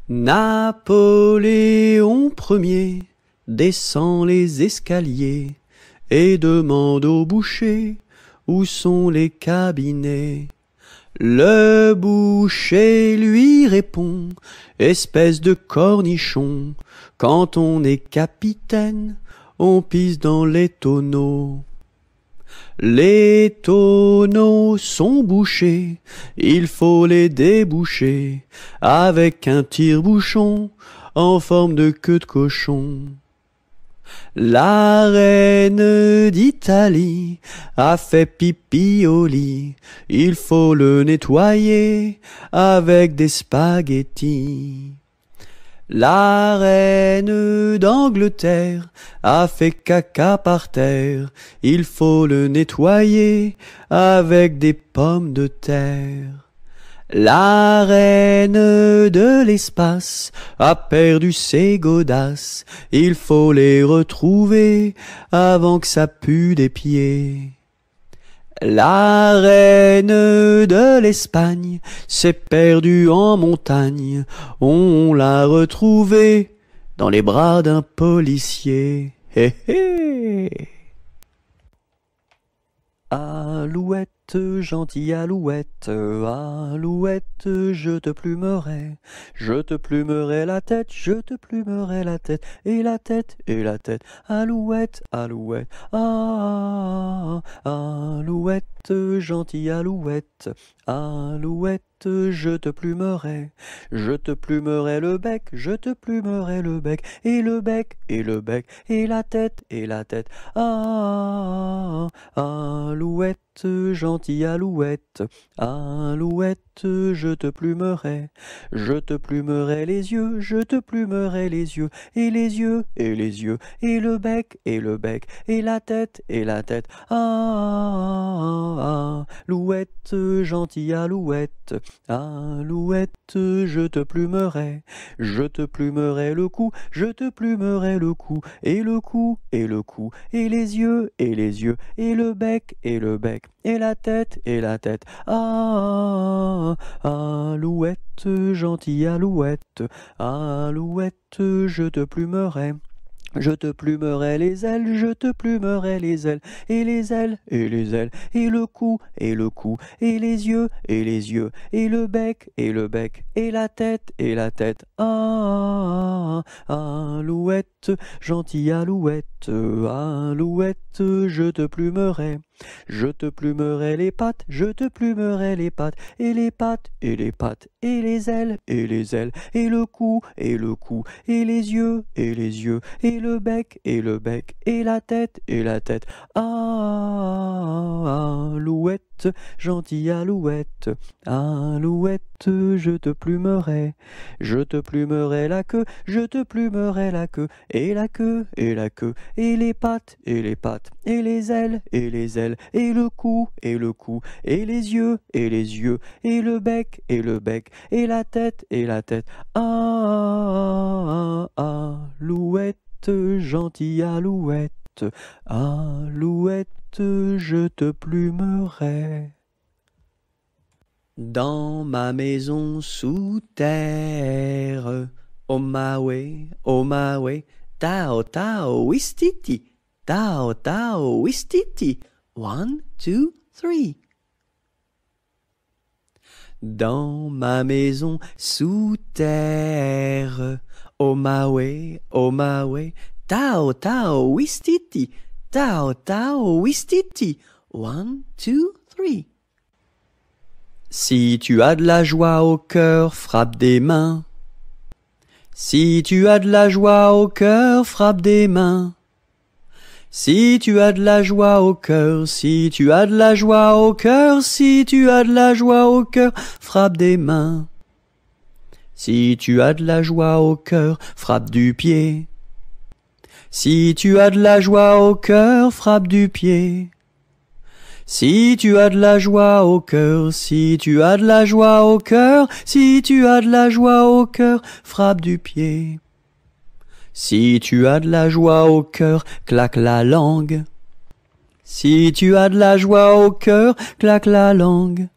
Napoléon Ier descend les escaliers et demande au boucher où sont les cabinets. Le boucher lui répond: espèce de cornichon, quand on est capitaine, on pisse dans les tonneaux. Les tonneaux sont bouchés, il faut les déboucher avec un tire-bouchon en forme de queue de cochon. La reine d'Italie a fait pipi au lit, il faut le nettoyer avec des spaghettis. La reine d'Angleterre a fait caca par terre, il faut le nettoyer avec des pommes de terre. La reine de l'espace a perdu ses godasses, il faut les retrouver avant que ça pue des pieds. La reine de l'Espagne s'est perdue en montagne, on l'a retrouvée dans les bras d'un policier. Hé hé! Alouette, gentille alouette, alouette, je te plumerai la tête, je te plumerai la tête, et la tête, et la tête, alouette, alouette, ah, alouette, gentille alouette, alouette, je te plumerai le bec, je te plumerai le bec, et le bec, et le bec, et la tête, ah, alouette, gentille alouette, alouette, je te plumerai les yeux, je te plumerai les yeux, et les yeux, et les yeux, et le bec, et la tête, ah, alouette, gentille alouette, alouette, je te plumerai le cou, je te plumerai le cou, et le cou, et le cou, et les yeux, et les yeux, et le bec, et la tête, ah, alouette, gentille alouette, alouette, je te plumerai les ailes, je te plumerai les ailes, et les ailes, et les ailes, et le cou, et les yeux, et les yeux, et le bec, et la tête, ah, alouette, gentille alouette, alouette, je te plumerai les pattes, je te plumerai les pattes, et les pattes, et les pattes, et les ailes, et les ailes, et le cou, et les yeux, et les yeux, et le bec, et la tête, ah, alouette, gentille alouette, alouette, je te plumerai la queue, je te plumerai la queue, et la queue, et la queue, et les pattes, et les ailes, et les ailes, et le cou, et les yeux, et les yeux, et le bec, et la tête, ah, alouette, gentille alouette, alouette, je te plumerai. Dans ma maison sous terre, oh my way, tao tao wistiti, tao tao wistiti, 1, 2, 3. Dans ma maison sous terre, oh my way, tao tao wistiti, tao tao wistiti, 1, 2, 3. Si tu as de la joie au cœur, frappe des mains. Si tu as de la joie au cœur, frappe des mains. Si tu as de la joie au cœur, si tu as de la joie au cœur, si tu as de la joie au cœur, frappe des mains. Si tu as de la joie au cœur, frappe du pied. Si tu as de la joie au cœur, frappe du pied. Si tu as de la joie au cœur, si tu as de la joie au cœur, si tu as de la joie au cœur, frappe du pied. Si tu as de la joie au cœur, claque la langue. Si tu as de la joie au cœur, claque la langue.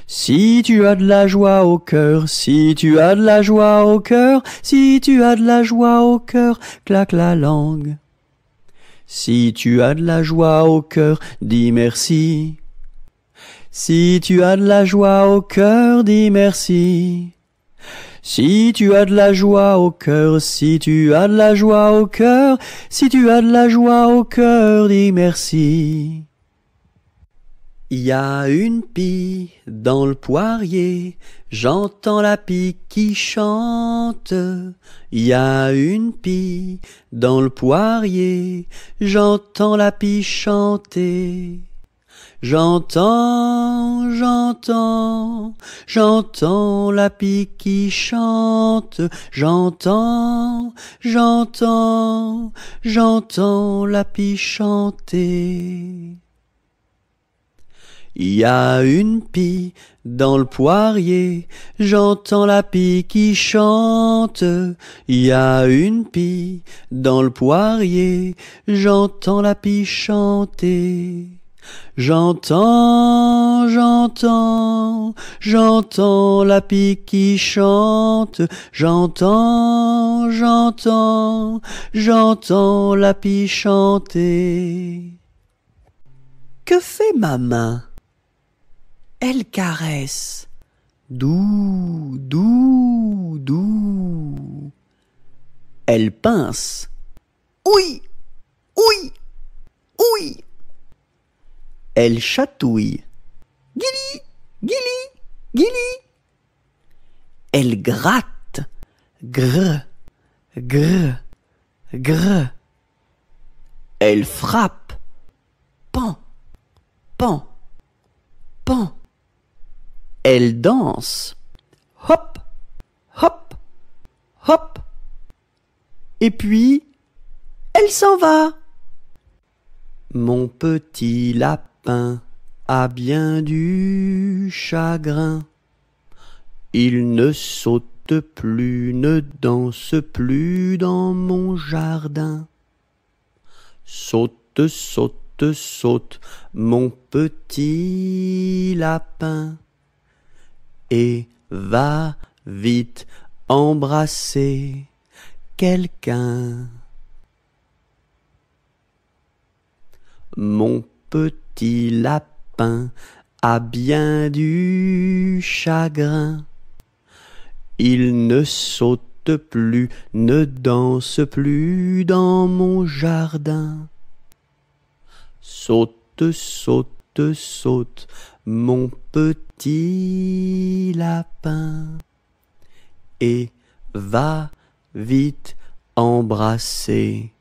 Si tu as de la joie au cœur, si tu as de la joie au cœur, si tu as de la joie au cœur, claque la langue. Si tu as de la joie au cœur, dis merci. Si tu as de la joie au cœur, dis merci. Si tu as de la joie au cœur, si tu as de la joie au cœur, si tu as de la joie au cœur, dis merci. Il y a une pie dans le poirier, j'entends la pie qui chante. Il y a une pie dans le poirier, j'entends la pie chanter. J'entends la pie qui chante. J'entends la pie chanter. Il y a une pie dans le poirier, j'entends la pie qui chante. Il y a une pie dans le poirier, j'entends la pie chanter. J'entends la pie qui chante. J'entends la pie chanter. Que fait ma main? Elle caresse, doux, doux, doux. Elle pince, ouïe, ouïe, ouïe. Elle chatouille, guili, guili, guili. Elle gratte, grr, grr, grr. Elle frappe, pan, pan, pan. Elle danse, hop, hop, hop. Et puis, elle s'en va. Mon petit lapin a bien du chagrin. Il ne saute plus, ne danse plus dans mon jardin. Saute, saute, saute, mon petit lapin. Et va vite embrasser quelqu'un. Mon petit lapin a bien du chagrin. Il ne saute plus, ne danse plus dans mon jardin. Saute, saute, saute, mon petit lapin. Et va vite embrasser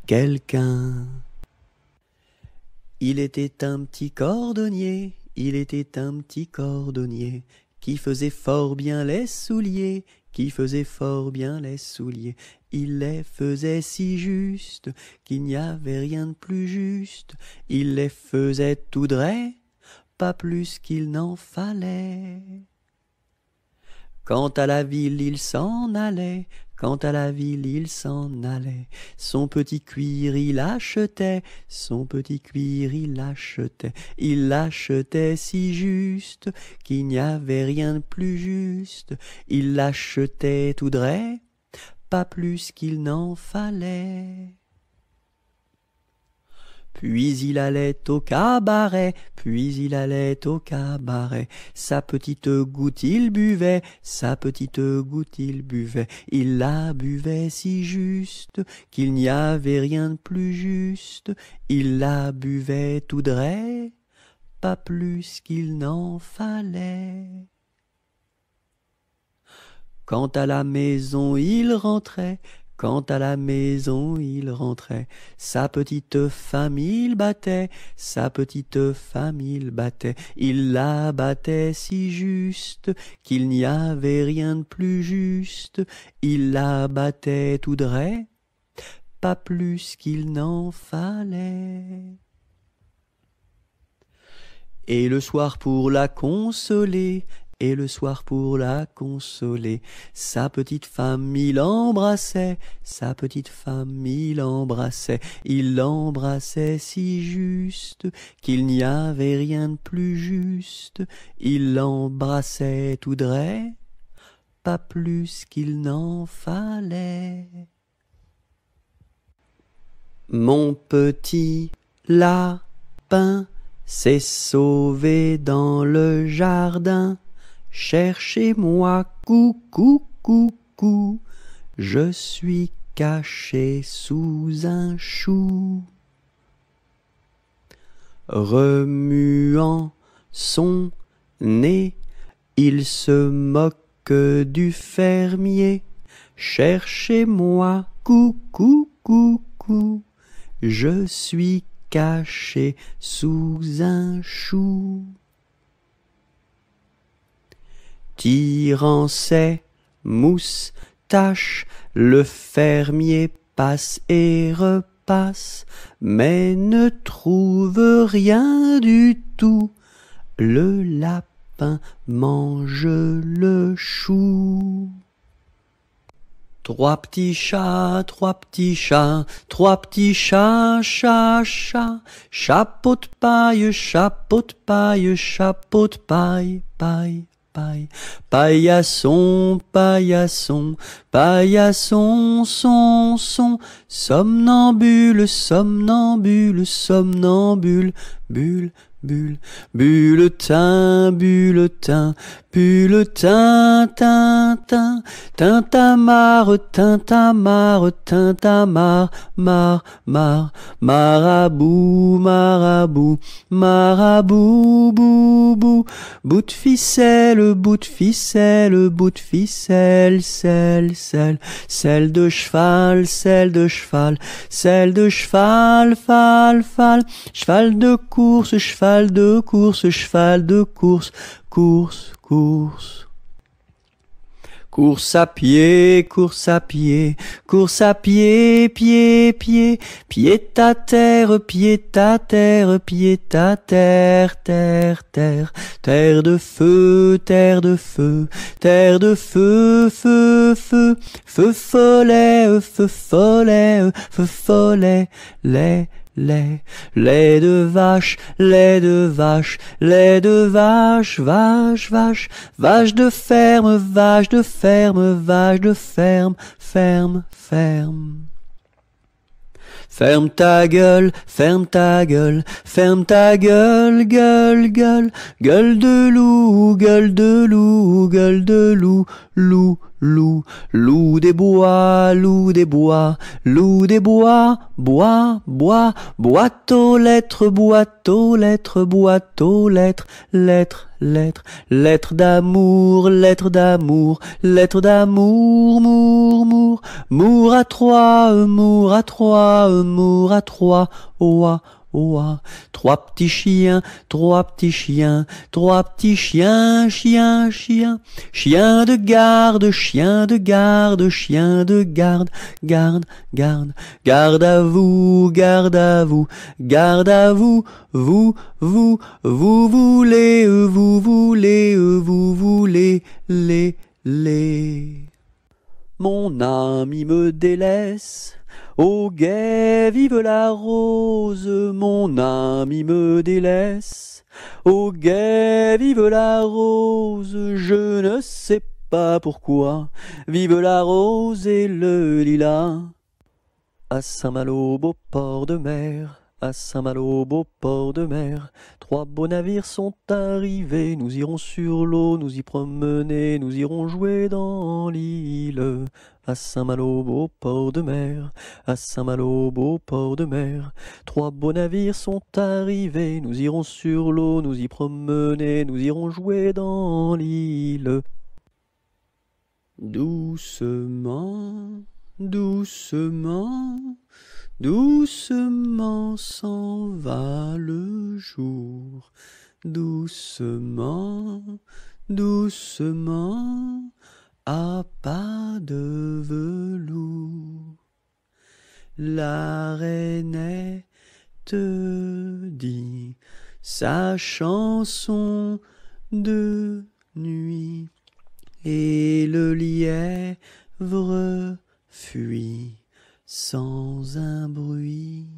quelqu'un. Il était un petit cordonnier, il était un petit cordonnier, qui faisait fort bien les souliers, qui faisait fort bien les souliers. Il les faisait si juste, qu'il n'y avait rien de plus juste. Il les faisait tout drais, pas plus qu'il n'en fallait. Quant à la ville, il s'en allait, quant à la ville, il s'en allait. Son petit cuir, il achetait, son petit cuir, il achetait. Il l'achetait si juste, qu'il n'y avait rien de plus juste. Il l'achetait tout drais, pas plus qu'il n'en fallait. Puis il allait au cabaret, puis il allait au cabaret. Sa petite goutte il buvait, sa petite goutte il buvait. Il la buvait si juste, qu'il n'y avait rien de plus juste. Il la buvait tout drais, pas plus qu'il n'en fallait. Quant à la maison il rentrait, quant à la maison il rentrait. Sa petite femme il battait, sa petite femme il battait. Il la battait si juste, qu'il n'y avait rien de plus juste. Il la battait tout drais, pas plus qu'il n'en fallait. Et le soir pour la consoler, et le soir pour la consoler, sa petite femme il embrassait, sa petite femme il l'embrassait si juste qu'il n'y avait rien de plus juste, il l'embrassait tout drais, pas plus qu'il n'en fallait. Mon petit lapin s'est sauvé dans le jardin. Cherchez-moi, coucou, coucou, je suis caché sous un chou. Remuant son nez, il se moque du fermier. Cherchez-moi, coucou, coucou, je suis caché sous un chou. Tirant ses moustaches, le fermier passe et repasse, mais ne trouve rien du tout. Le lapin mange le chou. Trois petits chats, chat, chat, chapeau de paille, paille, paille, paillasson, son, somnambule, bulletin, tintamarre, marabout, bout de ficelle, selle de cheval, cheval de course. Course à pied, pied à terre, terre de feu, feu follet, lait de vache, vache de ferme. Ferme ta gueule, gueule de loup, loup des bois, boîte aux lettres, lettres d'amour, mour à trois, oa. Trois petits chiens, chien de garde, garde à vous, vous voulez, les. Mon ami me délaisse, au guet vive la rose, mon ami me délaisse, au guet vive la rose, je ne sais pas pourquoi, vive la rose et le lilas. À Saint-Malo, beau port de mer, à Saint-Malo, beau port de mer, trois beaux navires sont arrivés, nous irons sur l'eau, nous y promener, nous irons jouer dans l'île. À Saint-Malo, beau port de mer, à Saint-Malo, beau port de mer, trois beaux navires sont arrivés, nous irons sur l'eau, nous y promener, nous irons jouer dans l'île. Doucement s'en va le jour, doucement, à pas de velours. La rainette dit sa chanson de nuit, et le lièvre fuit sans un bruit.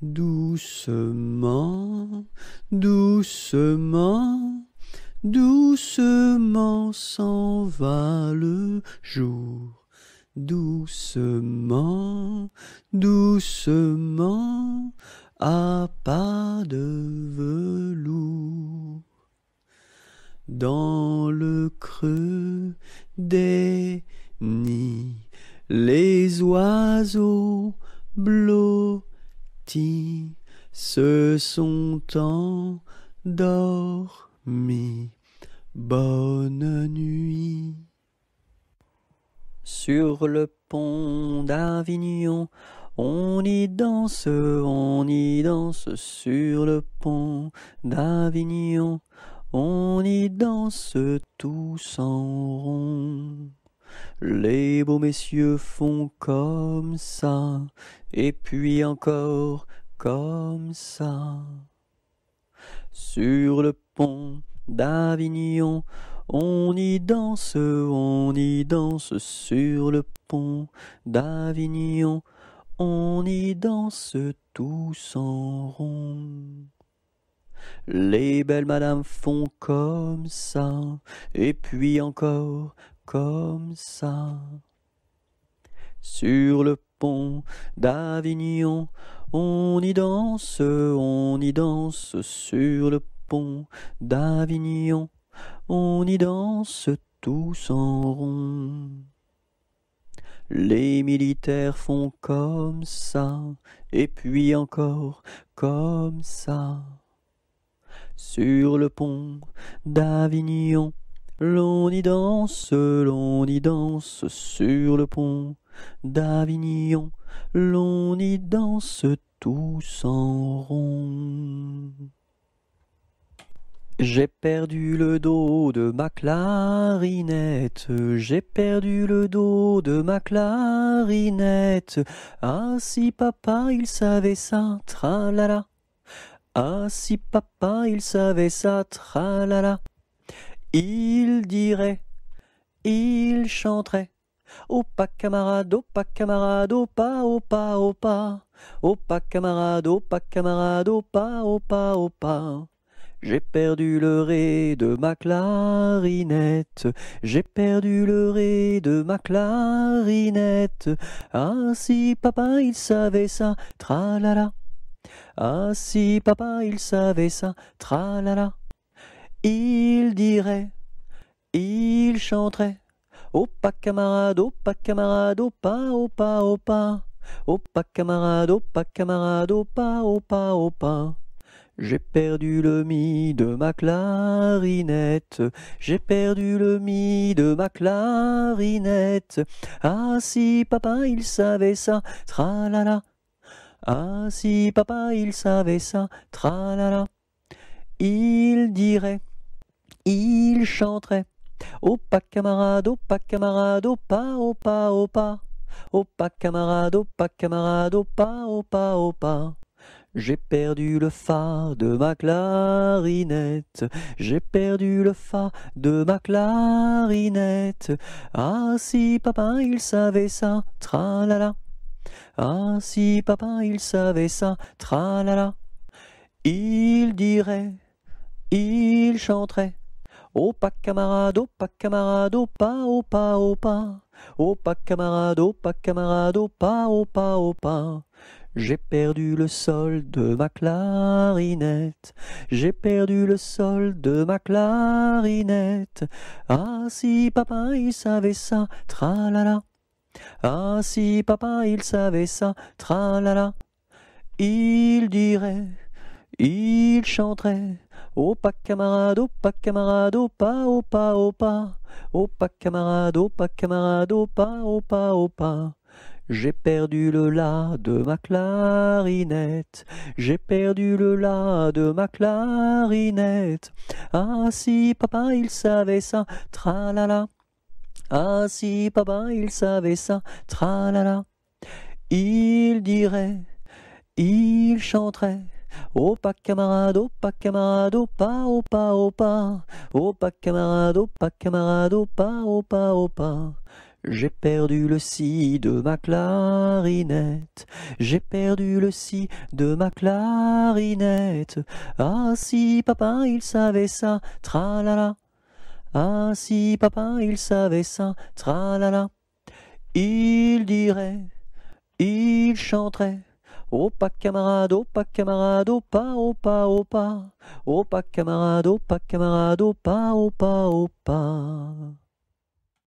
Doucement, doucement, doucement s'en va le jour. Doucement, doucement, à pas de velours. Dans le creux des nids, les oiseaux blottis se sont endormis. Bonne nuit. Sur le pont d'Avignon, on y danse sur le pont d'Avignon. On y danse tous en rond. Les beaux messieurs font comme ça, et puis encore comme ça. Sur le pont d'Avignon, on y danse sur le pont d'Avignon. On y danse tous en rond. Les belles madames font comme ça, et puis encore comme ça. Sur le pont d'Avignon, on y danse sur le pont d'Avignon. On y danse tous en rond. Les militaires font comme ça, et puis encore comme ça. Sur le pont d'Avignon, l'on y danse sur le pont d'Avignon. L'on y danse tous en rond. J'ai perdu le dos de ma clarinette, j'ai perdu le dos de ma clarinette. Ah si papa il savait ça, tralala. Ah si papa il savait ça, tralala. Il dirait, il chanterait. Oh pas camarade, oh pas camarade, oh pas, oh pas, oh pas. Oh pas camarade, oh pas camarade, oh pas, oh pas, oh pas. J'ai perdu le ré de ma clarinette, j'ai perdu le ré de ma clarinette. Ah si papa il savait ça, tralala. Ah si papa il savait ça, tralala. Il dirait, il chanterait. Oh pas camarade, oh pas camarade, oh pas, oh pas, oh pas. Oh pas camarade, oh pas camarade, oh pas, oh pas, oh pas. J'ai perdu le mi de ma clarinette, j'ai perdu le mi de ma clarinette. Ah si papa il savait ça, tralala. Ah si papa il savait ça, tralala. Il dirait, il chanterait. Oh pas camarade, oh pas camarade, oh pas, oh pas, oh pas. Oh pas camarade, oh pas camarade, oh pas, oh pas, oh pas. J'ai perdu le fa de ma clarinette, j'ai perdu le fa de ma clarinette. Ah si papa il savait ça, tralala. Ah si papa il savait ça, tralala. Il dirait, il chanterait. Oh pas camarade, oh pas camarade, oh pas, oh pas, oh pas. Oh pas camarade, oh pas camarade, oh pas, oh pas, oh pas. J'ai perdu le sol de ma clarinette, j'ai perdu le sol de ma clarinette. Ah si papa il savait ça, tralala. Ah si papa il savait ça, tralala. Il dirait, il chanterait. Oh pas camarade, oh pas camarade, oh pas, oh pas, oh pas. Oh pas camarade, oh pas camarade, oh pas, oh pas, oh pas. J'ai perdu le la de ma clarinette, j'ai perdu le la de ma clarinette. Ah si papa il savait ça, tralala. Ah si papa il savait ça, tralala. Il dirait, il chanterait. Oh pas camarade, oh pas camarade, oh pas, oh pas, oh pas. Oh pas camarade, oh pas camarade, oh pas, oh pas, oh pas. J'ai perdu le si de ma clarinette, j'ai perdu le si de ma clarinette. Ah si papa il savait ça, tralala. Ah si papa il savait ça, tralala. Il dirait, il chanterait. Oh pas camarade, oh pas camarade, oh pas, oh pas, oh pas. Oh pas camarade, oh pas camarade, oh pas, oh pas, oh pas.